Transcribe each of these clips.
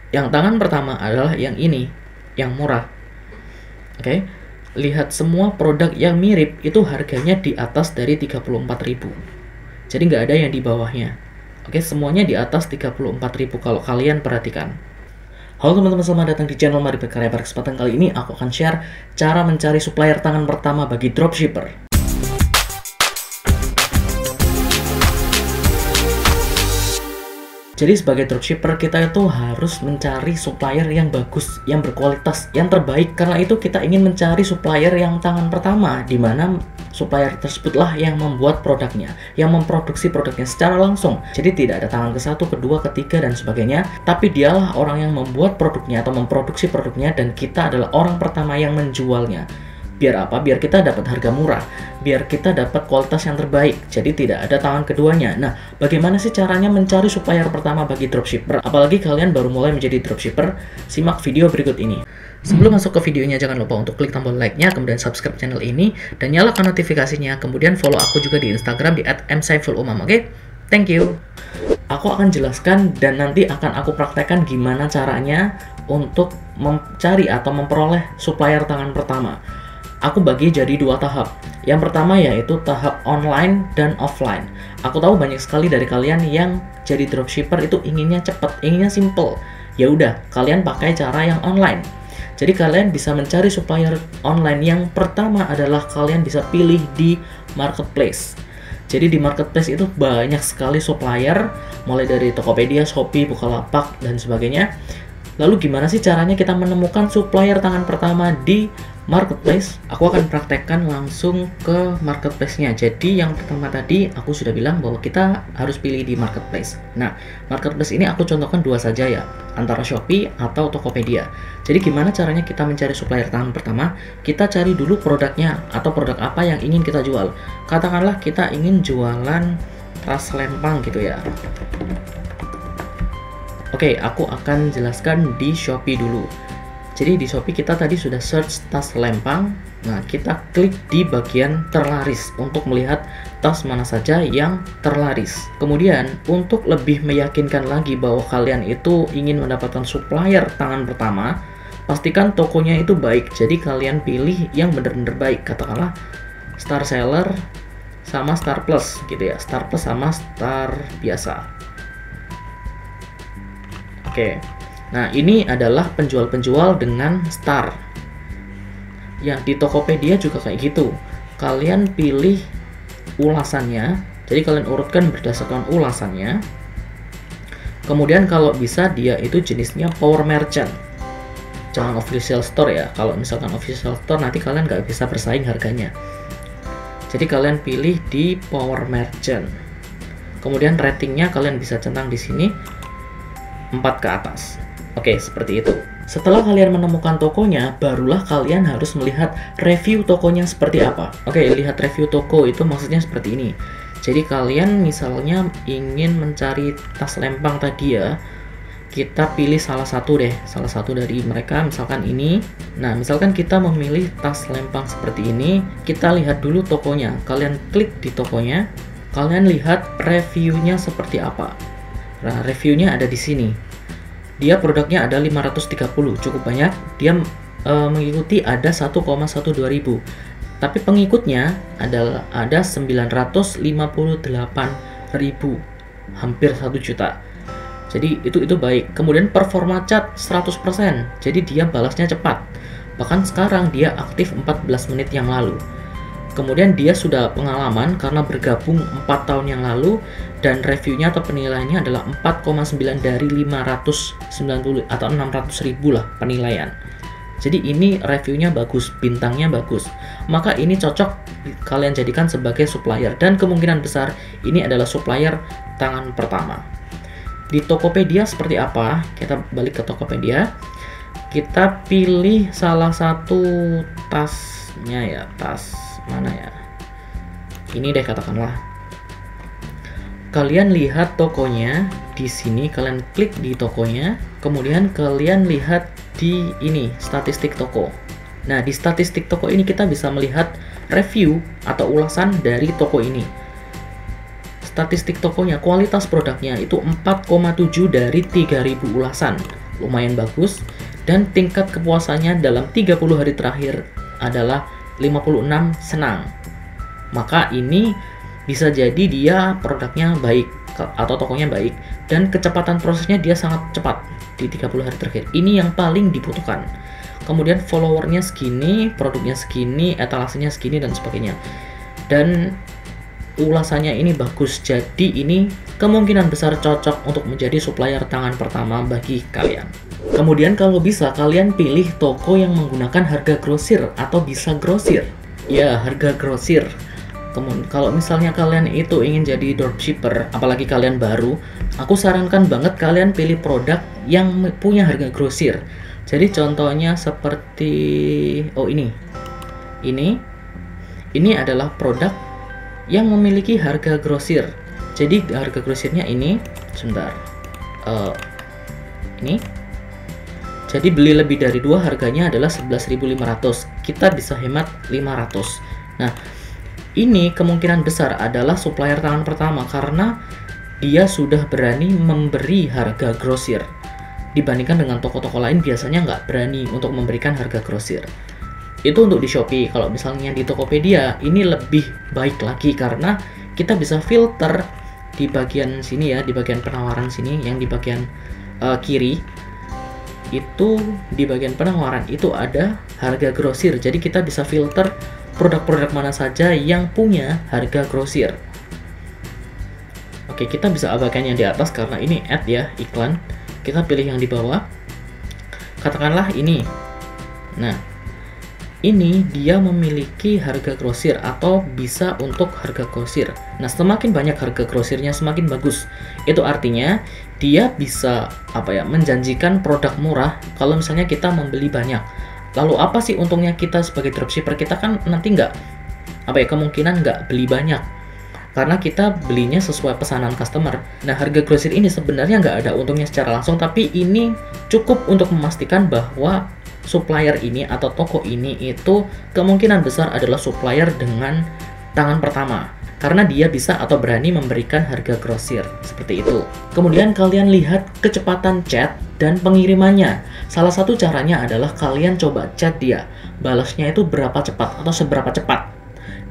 Yang tangan pertama adalah yang ini, yang murah. Oke. Lihat semua produk yang mirip itu harganya di atas dari 34.000. Jadi nggak ada yang di bawahnya. Oke, semuanya di atas 34.000 kalau kalian perhatikan. Halo teman-teman, selamat datang di channel Mari Berkarya. Pada kesempatan kali ini aku akan share cara mencari supplier tangan pertama bagi dropshipper. Jadi sebagai dropshipper kita itu harus mencari supplier yang bagus, yang berkualitas, yang terbaik. Karena itu kita ingin mencari supplier yang tangan pertama, di mana supplier tersebutlah yang membuat produknya, yang memproduksi produknya secara langsung. Jadi tidak ada tangan ke satu, kedua, ketiga, dan sebagainya. Tapi dialah orang yang membuat produknya atau memproduksi produknya, dan kita adalah orang pertama yang menjualnya. Biar apa? Biar kita dapat harga murah, biar kita dapat kualitas yang terbaik. Jadi tidak ada tangan keduanya. Nah, bagaimana sih caranya mencari supplier pertama bagi dropshipper? Apalagi kalian baru mulai menjadi dropshipper, simak video berikut ini. Sebelum masuk ke videonya, jangan lupa untuk klik tombol like-nya, kemudian subscribe channel ini, dan nyalakan notifikasinya. Kemudian follow aku juga di Instagram di @msaifulumam, oke? Thank you. Aku akan jelaskan dan nanti akan aku praktekkan gimana caranya untuk mencari atau memperoleh supplier tangan pertama. Aku bagi jadi dua tahap. Yang pertama yaitu tahap online dan offline. Aku tahu banyak sekali dari kalian yang jadi dropshipper itu inginnya cepat, inginnya simple. Ya udah, kalian pakai cara yang online. Jadi kalian bisa mencari supplier online. Yang pertama adalah kalian bisa pilih di marketplace. Jadi di marketplace itu banyak sekali supplier, mulai dari Tokopedia, Shopee, Bukalapak, dan sebagainya. Lalu gimana sih caranya kita menemukan supplier tangan pertama di marketplace? Aku akan praktekkan langsung ke marketplace-nya. Jadi yang pertama tadi aku sudah bilang bahwa kita harus pilih di marketplace. Nah, marketplace ini aku contohkan dua saja ya, antara Shopee atau Tokopedia. Jadi gimana caranya kita mencari supplier tangan pertama? Kita cari dulu produknya atau produk apa yang ingin kita jual. Katakanlah kita ingin jualan tas lempang gitu ya. Oke, aku akan jelaskan di Shopee dulu. Jadi di Shopee kita tadi sudah search tas lempang. Nah, kita klik di bagian terlaris untuk melihat tas mana saja yang terlaris. Kemudian, untuk lebih meyakinkan lagi bahwa kalian itu ingin mendapatkan supplier tangan pertama, pastikan tokonya itu baik. Jadi kalian pilih yang benar-benar baik. Katakanlah Star Seller sama Star Plus gitu ya. Star Plus sama Star biasa. Oke, nah ini adalah penjual-penjual dengan Star. Ya, di Tokopedia juga kayak gitu. Kalian pilih ulasannya, jadi kalian urutkan berdasarkan ulasannya. Kemudian kalau bisa dia itu jenisnya Power Merchant. Jangan official store ya. Kalau misalkan official store nanti kalian nggak bisa bersaing harganya. Jadi kalian pilih di Power Merchant. Kemudian ratingnya kalian bisa centang di sini. 4 ke atas. Oke, seperti itu. Setelah kalian menemukan tokonya, barulah kalian harus melihat review tokonya seperti apa. Oke, lihat review toko itu maksudnya seperti ini. Jadi kalian misalnya ingin mencari tas lempang tadi ya, kita pilih salah satu deh, salah satu dari mereka, misalkan ini. Nah, misalkan kita memilih tas lempang seperti ini, kita lihat dulu tokonya. Kalian klik di tokonya, kalian lihat reviewnya seperti apa. Nah, reviewnya ada di sini. Dia produknya ada 530, cukup banyak. Dia mengikuti ada 1,12.000. Tapi pengikutnya ada 958.000, hampir 1 juta. Jadi itu baik. Kemudian performa chat 100%. Jadi dia balasnya cepat. Bahkan sekarang dia aktif 14 menit yang lalu. Kemudian dia sudah pengalaman karena bergabung 4 tahun yang lalu, dan reviewnya atau penilaiannya adalah 4,9 dari 590 atau 600.000 lah penilaian. Jadi ini reviewnya bagus, bintangnya bagus. Maka ini cocok kalian jadikan sebagai supplier, dan kemungkinan besar ini adalah supplier tangan pertama. Di Tokopedia seperti apa? Kita balik ke Tokopedia. Kita pilih salah satu tasnya ya, tas mana ya? Ini deh katakanlah. Kalian lihat tokonya di sini, kalian klik di tokonya, kemudian kalian lihat di ini statistik toko. Nah, di statistik toko ini kita bisa melihat review atau ulasan dari toko ini. Statistik tokonya, kualitas produknya itu 4,7 dari 3.000 ulasan. lumayan bagus, dan tingkat kepuasannya dalam 30 hari terakhir adalah 56 senang. Maka ini bisa jadi dia produknya baik atau tokonya baik, dan kecepatan prosesnya dia sangat cepat di 30 hari terakhir. Ini yang paling dibutuhkan. Kemudian followernya segini, produknya segini, etalasenya segini, dan sebagainya. Dan ulasannya ini bagus, jadi ini kemungkinan besar cocok untuk menjadi supplier tangan pertama bagi kalian. Kemudian kalau bisa kalian pilih toko yang menggunakan harga grosir atau bisa grosir. Ya, harga grosir. Kemudian kalau misalnya kalian itu ingin jadi dropshipper, apalagi kalian baru, aku sarankan banget kalian pilih produk yang punya harga grosir. Jadi contohnya seperti ini adalah produk yang memiliki harga grosir. Jadi harga grosirnya ini, sebentar, ini. Jadi beli lebih dari 2 harganya adalah 11.500. Kita bisa hemat 500. Nah, ini kemungkinan besar adalah supplier tangan pertama karena dia sudah berani memberi harga grosir. Dibandingkan dengan toko-toko lain biasanya nggak berani untuk memberikan harga grosir. Itu untuk di Shopee. Kalau misalnya di Tokopedia ini lebih baik lagi karena kita bisa filter di bagian sini ya, di bagian penawaran sini, yang di bagian kiri itu, di bagian penawaran itu ada harga grosir. Jadi kita bisa filter produk-produk mana saja yang punya harga grosir. Oke, kita bisa abaikan yang di atas karena ini ad ya, iklan. Kita pilih yang di bawah. Katakanlah ini. Nah, ini dia memiliki harga grosir atau bisa untuk harga grosir. Nah, semakin banyak harga grosirnya semakin bagus. Itu artinya dia bisa menjanjikan produk murah kalau misalnya kita membeli banyak. Lalu apa sih untungnya kita sebagai dropshipper? Kita kan nanti kemungkinan nggak beli banyak karena kita belinya sesuai pesanan customer. Nah, harga grosir ini sebenarnya nggak ada untungnya secara langsung, tapi ini cukup untuk memastikan bahwa supplier ini atau toko ini itu kemungkinan besar adalah supplier dengan tangan pertama karena dia bisa atau berani memberikan harga grosir seperti itu. Kemudian kalian lihat kecepatan chat dan pengirimannya. Salah satu caranya adalah kalian coba chat dia, balasnya itu berapa cepat atau seberapa cepat.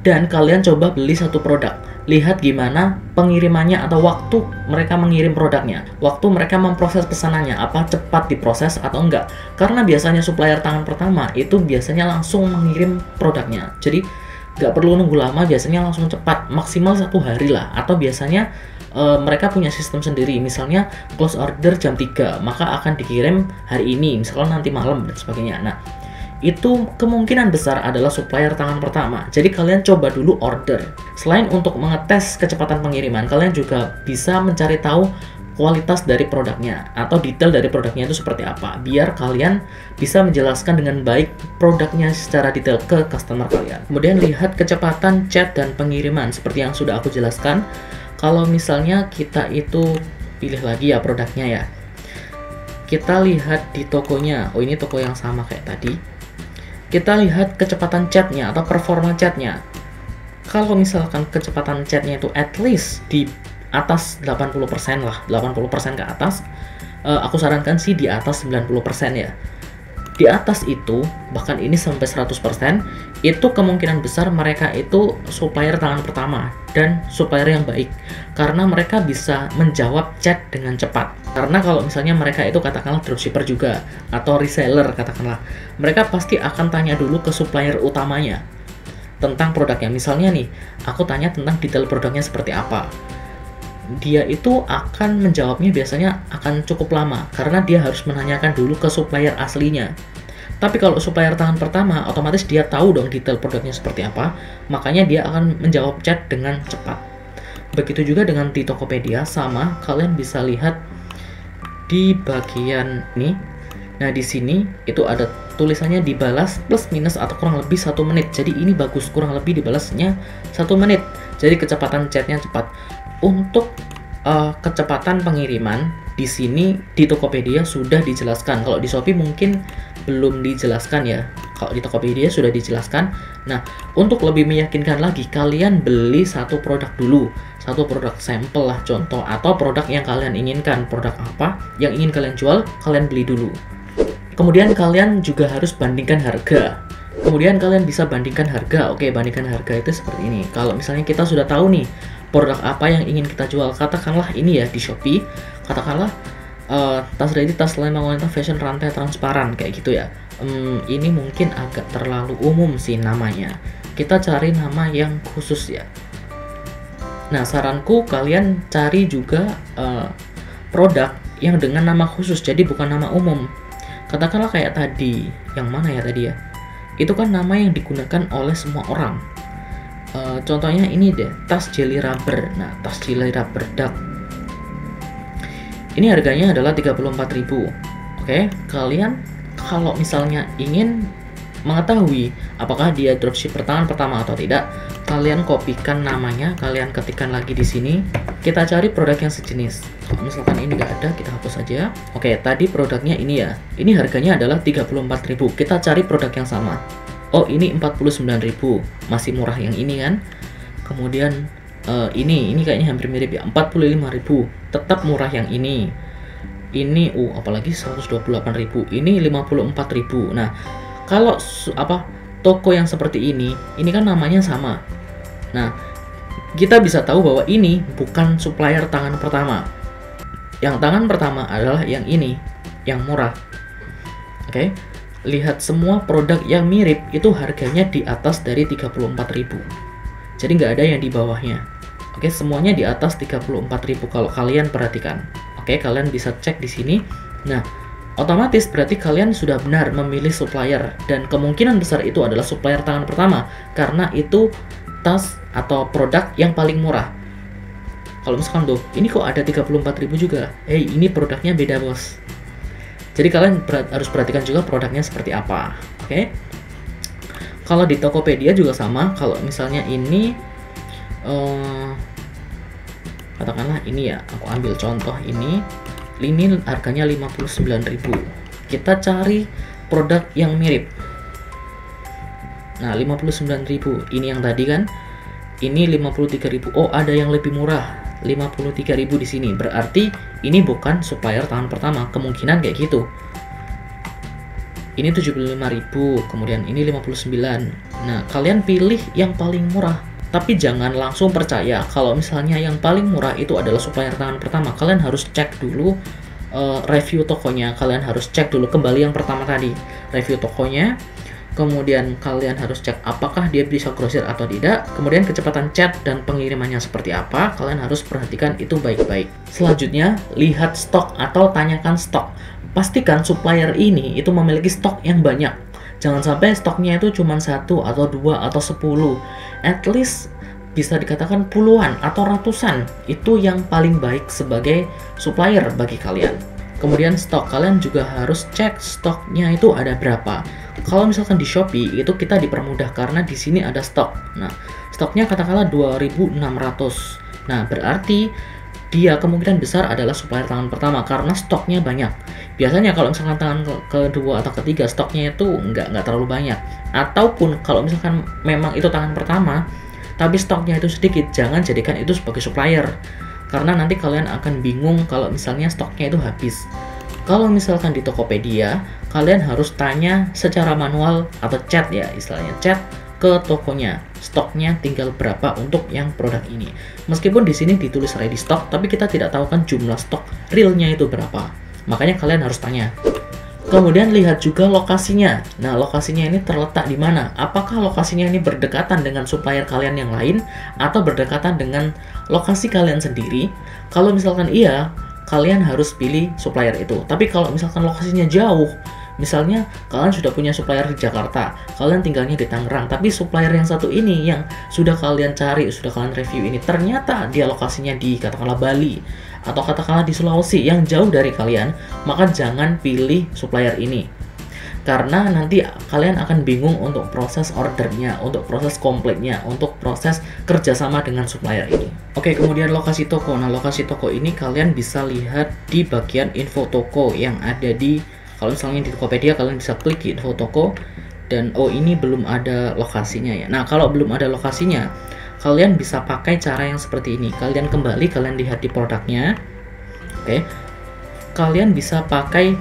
Dan kalian coba beli satu produk, lihat gimana pengirimannya atau waktu mereka mengirim produknya, waktu mereka memproses pesanannya, apa cepat diproses atau enggak. Karena biasanya supplier tangan pertama itu biasanya langsung mengirim produknya, jadi nggak perlu nunggu lama, biasanya langsung cepat, maksimal 1 hari lah. Atau biasanya mereka punya sistem sendiri, misalnya close order jam 3, maka akan dikirim hari ini, misalnya nanti malam dan sebagainya. Nah, itu kemungkinan besar adalah supplier tangan pertama. Jadi kalian coba dulu order. Selain untuk mengetes kecepatan pengiriman, kalian juga bisa mencari tahu kualitas dari produknya atau detail dari produknya itu seperti apa, biar kalian bisa menjelaskan dengan baik produknya secara detail ke customer kalian. Kemudian lihat kecepatan chat dan pengiriman seperti yang sudah aku jelaskan. Kalau misalnya kita itu pilih lagi ya produknya ya, kita lihat di tokonya. Oh, ini toko yang sama kayak tadi. Kita lihat kecepatan chatnya atau performa chatnya. Kalau misalkan kecepatan chatnya itu at least di atas 80% lah, 80% ke atas, aku sarankan sih di atas 90% ya. Di atas itu, bahkan ini sampai 100%, itu kemungkinan besar mereka itu supplier tangan pertama dan supplier yang baik. Karena mereka bisa menjawab chat dengan cepat. Karena kalau misalnya mereka itu katakanlah dropshipper juga, atau reseller katakanlah, mereka pasti akan tanya dulu ke supplier utamanya tentang produknya. Misalnya nih, aku tanya tentang detail produknya seperti apa. Dia itu akan menjawabnya biasanya akan cukup lama karena dia harus menanyakan dulu ke supplier aslinya. Tapi kalau supplier tangan pertama, otomatis dia tahu dong detail produknya seperti apa, makanya dia akan menjawab chat dengan cepat. Begitu juga dengan di Tokopedia, sama, kalian bisa lihat di bagian ini. Nah, di sini itu ada tulisannya dibalas plus minus atau kurang lebih 1 menit. Jadi ini bagus, kurang lebih dibalasnya 1 menit. Jadi kecepatan chatnya cepat. Untuk kecepatan pengiriman di sini di Tokopedia sudah dijelaskan. Kalau di Shopee mungkin belum dijelaskan ya. Kalau di Tokopedia sudah dijelaskan. Nah, untuk lebih meyakinkan lagi, kalian beli satu produk dulu, satu produk sampel lah contoh, atau produk yang kalian inginkan. Produk apa yang ingin kalian jual, kalian beli dulu. Kemudian kalian juga harus bandingkan harga. Kemudian kalian bisa bandingkan harga. Oke, bandingkan harga itu seperti ini. Kalau misalnya kita sudah tahu nih produk apa yang ingin kita jual, katakanlah ini ya di Shopee, katakanlah tas ready, tas lem wanita fashion rantai transparan kayak gitu ya. Ini mungkin agak terlalu umum sih namanya. Kita cari nama yang khusus ya. Nah, saranku kalian cari juga produk yang dengan nama khusus, jadi bukan nama umum. Katakanlah kayak tadi, yang mana ya tadi ya? Itu kan nama yang digunakan oleh semua orang. Contohnya ini deh, tas jelly rubber. Nah, tas jelly rubber duck. Ini harganya adalah 34.000. Oke, kalian kalau misalnya ingin mengetahui apakah dia dropship tangan pertama atau tidak, kalian kopikan namanya, kalian ketikkan lagi di sini. Kita cari produk yang sejenis. Kalau misalkan ini nggak ada, kita hapus saja. Oke, tadi produknya ini ya. Ini harganya adalah 34.000. Kita cari produk yang sama. Oh, ini 49.000. Masih murah yang ini kan. Kemudian ini kayaknya hampir mirip ya, 45.000. Tetap murah yang ini. Ini apalagi 128.000. Ini 54.000. Nah, kalau toko yang seperti ini kan namanya sama. Nah, kita bisa tahu bahwa ini bukan supplier tangan pertama. Yang tangan pertama adalah yang ini, yang murah. Oke. Lihat semua produk yang mirip itu harganya di atas dari 34.000. Jadi nggak ada yang di bawahnya. Oke, semuanya di atas 34.000 kalau kalian perhatikan. Oke, kalian bisa cek di sini. Nah, otomatis berarti kalian sudah benar memilih supplier, dan kemungkinan besar itu adalah supplier tangan pertama karena itu tas atau produk yang paling murah. Kalau misalkan tuh, ini kok ada 34.000 juga. Ini produknya beda, bos. Jadi kalian harus perhatikan juga produknya seperti apa. Oke. Kalau di Tokopedia juga sama. Kalau misalnya ini katakanlah ini ya, aku ambil contoh ini harganya 59.000. Kita cari produk yang mirip. Nah, 59.000 ini yang tadi kan, ini 53.000. Oh, ada yang lebih murah, 53.000 di sini. Berarti ini bukan supplier tangan pertama, kemungkinan kayak gitu. Ini 75.000, kemudian ini 59. Nah, kalian pilih yang paling murah. Tapi jangan langsung percaya kalau misalnya yang paling murah itu adalah supplier tangan pertama. Kalian harus cek dulu review tokonya. Kalian harus cek dulu kembali yang pertama tadi, review tokonya. Kemudian kalian harus cek apakah dia bisa grosir atau tidak. Kemudian kecepatan chat dan pengirimannya seperti apa. Kalian harus perhatikan itu baik-baik. Selanjutnya, lihat stok atau tanyakan stok. Pastikan supplier ini itu memiliki stok yang banyak. Jangan sampai stoknya itu cuma 1 atau 2 atau 10. At least bisa dikatakan puluhan atau ratusan. Itu yang paling baik sebagai supplier bagi kalian. Kemudian stok, kalian juga harus cek stoknya itu ada berapa. Kalau misalkan di Shopee itu kita dipermudah karena di sini ada stok. Nah, stoknya katakanlah 2.600. Nah, berarti dia kemungkinan besar adalah supplier tangan pertama karena stoknya banyak. Biasanya kalau misalkan tangan kedua atau ketiga stoknya itu nggak terlalu banyak. Ataupun kalau misalkan memang itu tangan pertama tapi stoknya itu sedikit, jangan jadikan itu sebagai supplier. Karena nanti kalian akan bingung kalau misalnya stoknya itu habis. Kalau misalkan di Tokopedia, kalian harus tanya secara manual atau chat ya, istilahnya chat ke tokonya, stoknya tinggal berapa untuk yang produk ini. Meskipun di sini ditulis ready stock, tapi kita tidak tahu kan jumlah stok realnya itu berapa. Makanya kalian harus tanya. Kemudian lihat juga lokasinya. Nah, lokasinya ini terletak di mana? Apakah lokasinya ini berdekatan dengan supplier kalian yang lain atau berdekatan dengan lokasi kalian sendiri? Kalau misalkan iya, kalian harus pilih supplier itu. Tapi kalau misalkan lokasinya jauh, misalnya kalian sudah punya supplier di Jakarta, kalian tinggalnya di Tangerang, tapi supplier yang satu ini yang sudah kalian cari, sudah kalian review ini, ternyata dia lokasinya di katakanlah Bali atau katakanlah di Sulawesi yang jauh dari kalian, maka jangan pilih supplier ini. Karena nanti kalian akan bingung untuk proses ordernya, untuk proses komplainnya, untuk proses kerjasama dengan supplier ini. Oke, kemudian lokasi toko. Nah, lokasi toko ini kalian bisa lihat di bagian info toko yang ada di, kalau misalnya di Tokopedia kalian bisa klik di info toko. dan oh ini belum ada lokasinya ya. Nah, kalau belum ada lokasinya, kalian bisa pakai cara yang seperti ini. Kalian kembali, kalian lihat di produknya. Oke. Kalian bisa pakai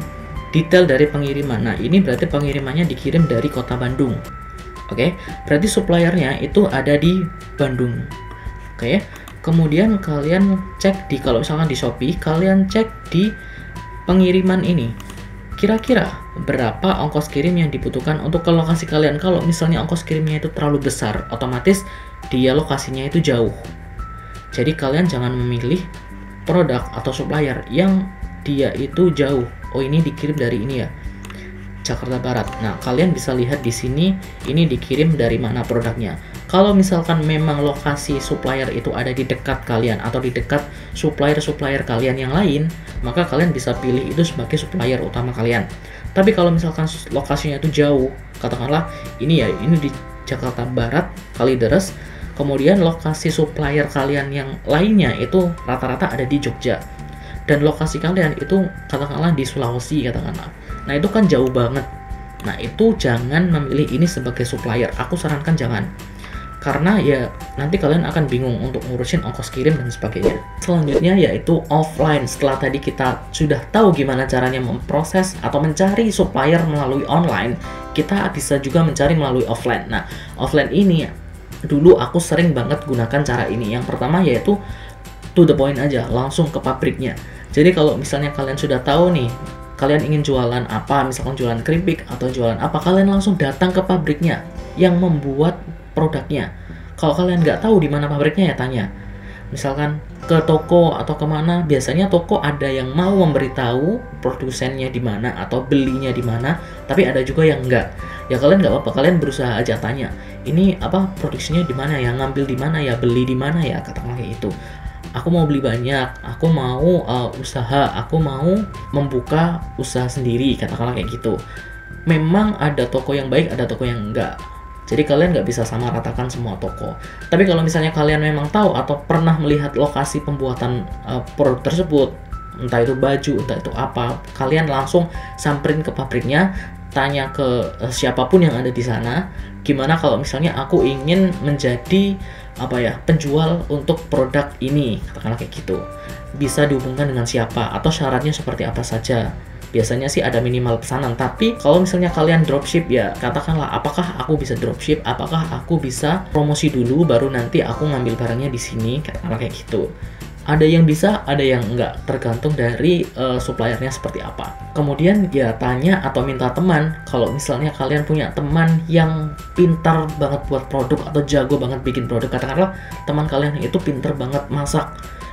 detail dari pengiriman. Nah, ini berarti pengirimannya dikirim dari kota Bandung. Oke. Berarti suppliernya itu ada di Bandung. Oke. Kemudian kalian cek di, kalau misalkan di Shopee, kalian cek di pengiriman ini. Kira-kira berapa ongkos kirim yang dibutuhkan untuk ke lokasi kalian. Kalau misalnya ongkos kirimnya itu terlalu besar, otomatis dia lokasinya itu jauh. Jadi kalian jangan memilih produk atau supplier yang dia itu jauh. Oh, ini dikirim dari ini ya, Jakarta Barat. Nah, kalian bisa lihat di sini ini dikirim dari mana produknya. Kalau misalkan memang lokasi supplier itu ada di dekat kalian atau di dekat supplier-supplier kalian yang lain, maka kalian bisa pilih itu sebagai supplier utama kalian. Tapi kalau misalkan lokasinya itu jauh, katakanlah ini ya, ini di Jakarta Barat, Kalideres, kemudian lokasi supplier kalian yang lainnya itu rata-rata ada di Jogja, dan lokasi kalian itu katakanlah di Sulawesi katakanlah. Nah, itu kan jauh banget. Nah, itu jangan memilih ini sebagai supplier. Aku sarankan jangan. Karena ya nanti kalian akan bingung untuk ngurusin ongkos kirim dan sebagainya. Selanjutnya yaitu offline. Setelah tadi kita sudah tahu gimana caranya memproses atau mencari supplier melalui online, kita bisa juga mencari melalui offline. Nah, offline ini dulu aku sering banget gunakan cara ini. Yang pertama yaitu to the point aja, langsung ke pabriknya. Jadi kalau misalnya kalian sudah tahu nih, kalian ingin jualan apa, misalkan jualan keripik atau jualan apa, kalian langsung datang ke pabriknya yang membuat produknya. Kalau kalian nggak tahu di mana pabriknya, ya tanya. Misalkan ke toko atau kemana, biasanya toko ada yang mau memberitahu produsennya di mana atau belinya di mana, tapi ada juga yang enggak. Ya kalian nggak apa-apa, kalian berusaha aja tanya. Ini apa produksinya di mana ya, ngambil di mana ya, beli di mana ya, katakanlah kayak itu. Aku mau beli banyak, aku mau usaha, aku mau membuka usaha sendiri, katakanlah kayak gitu. Memang ada toko yang baik, ada toko yang enggak. Jadi kalian nggak bisa sama ratakan semua toko. Tapi kalau misalnya kalian memang tahu atau pernah melihat lokasi pembuatan produk tersebut, entah itu baju, entah itu apa, kalian langsung samperin ke pabriknya, tanya ke siapapun yang ada di sana, gimana kalau misalnya aku ingin menjadi penjual untuk produk ini, katakanlah kayak gitu. Bisa dihubungkan dengan siapa atau syaratnya seperti apa saja. Biasanya sih ada minimal pesanan, tapi kalau misalnya kalian dropship, ya katakanlah apakah aku bisa dropship, apakah aku bisa promosi dulu baru nanti aku ngambil barangnya di sini, katakanlah kayak gitu. Ada yang bisa, ada yang enggak, tergantung dari suppliernya seperti apa. Kemudian ya tanya atau minta teman. Kalau misalnya kalian punya teman yang pintar banget buat produk atau jago banget bikin produk, katakanlah teman kalian itu pintar banget masak,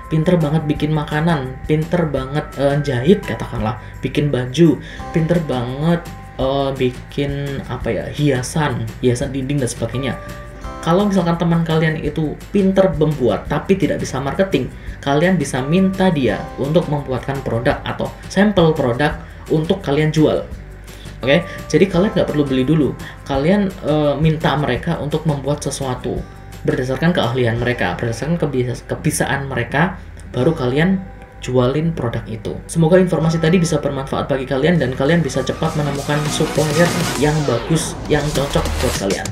pinter banget bikin makanan, pinter banget jahit katakanlah, bikin baju, pinter banget bikin hiasan dinding dan sebagainya. Kalau misalkan teman kalian itu pinter membuat tapi tidak bisa marketing, kalian bisa minta dia untuk membuatkan produk atau sampel produk untuk kalian jual. Oke, jadi kalian nggak perlu beli dulu, kalian minta mereka untuk membuat sesuatu berdasarkan keahlian mereka, berdasarkan kebisaan mereka, baru kalian jualin produk itu. Semoga informasi tadi bisa bermanfaat bagi kalian dan kalian bisa cepat menemukan supplier yang bagus, yang cocok buat kalian.